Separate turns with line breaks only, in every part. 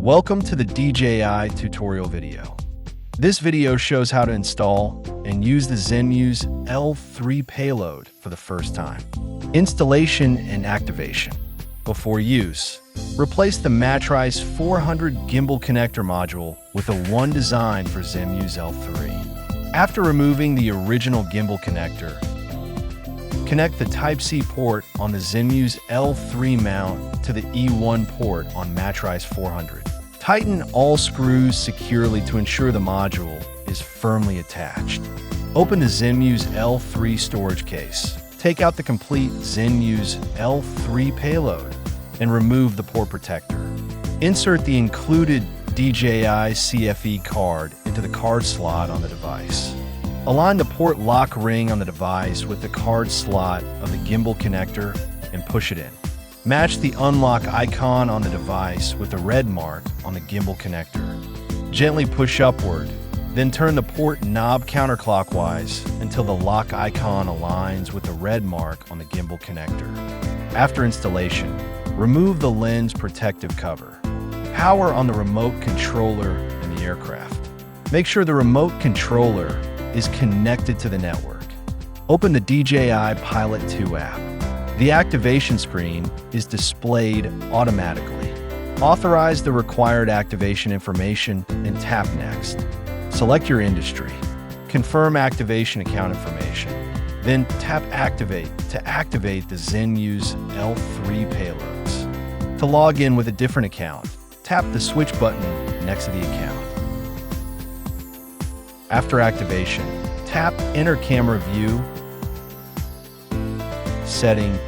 Welcome to the DJI tutorial video. This video shows how to install and use the Zenmuse L3 payload for the first time. Installation and activation. Before use, replace the Matrice 400 gimbal connector module with a one designed for Zenmuse L3. After removing the original gimbal connector, connect the Type-C port on the Zenmuse L3 mount to the E1 port on Matrice 400. Tighten all screws securely to ensure the module is firmly attached. Open the Zenmuse L3 storage case. Take out the complete Zenmuse L3 payload and remove the port protector. Insert the included DJI CFE card into the card slot on the device. Align the port lock ring on the device with the card slot of the gimbal connector and push it in. Match the unlock icon on the device with the red mark on the gimbal connector. Gently push upward, then turn the port knob counterclockwise until the lock icon aligns with the red mark on the gimbal connector. After installation, remove the lens protective cover. Power on the remote controller in the aircraft. Make sure the remote controller is connected to the network. Open the DJI Pilot 2 app. The activation screen is displayed automatically. Authorize the required activation information and tap Next. Select your industry. Confirm activation account information. Then tap Activate to activate the Zenmuse L3 payloads. To log in with a different account, tap the switch button next to the account. After activation, tap Enter Camera View, Setting,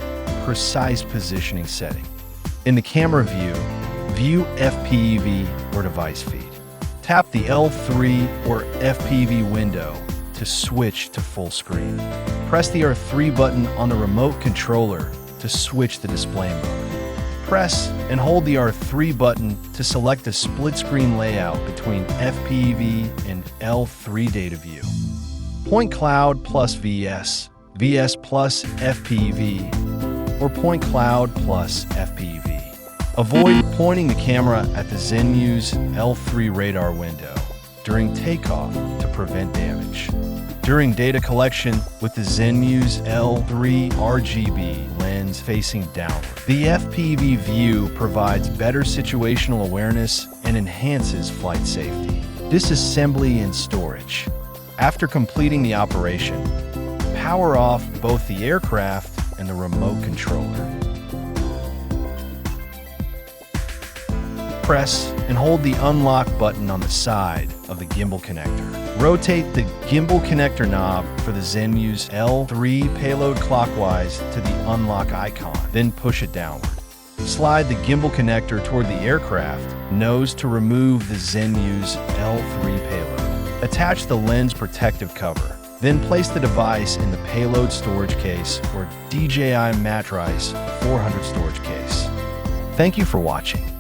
Precise Positioning Setting. In the camera view, view FPV or device feed. Tap the L3 or FPV window to switch to full screen. Press the R3 button on the remote controller to switch the display mode. Press and hold the R3 button to select a split screen layout between FPV and L3 data view. Point cloud plus VS, VS plus FPV, or point cloud plus FPV. Avoid pointing the camera at the Zenmuse L3 radar window during takeoff to prevent damage. During data collection with the Zenmuse L3 RGB lens facing downward, the FPV view provides better situational awareness and enhances flight safety. Disassembly and storage. After completing the operation, power off both the aircraft and the remote controller. Press and hold the unlock button on the side of the gimbal connector. Rotate the gimbal connector knob for the Zenmuse L3 payload clockwise to the unlock icon, then push it downward. Slide the gimbal connector toward the aircraft nose to remove the Zenmuse L3 payload. Attach the lens protective cover, then place the device in the payload storage case or DJI Matrice 400 storage case. Thank you for watching.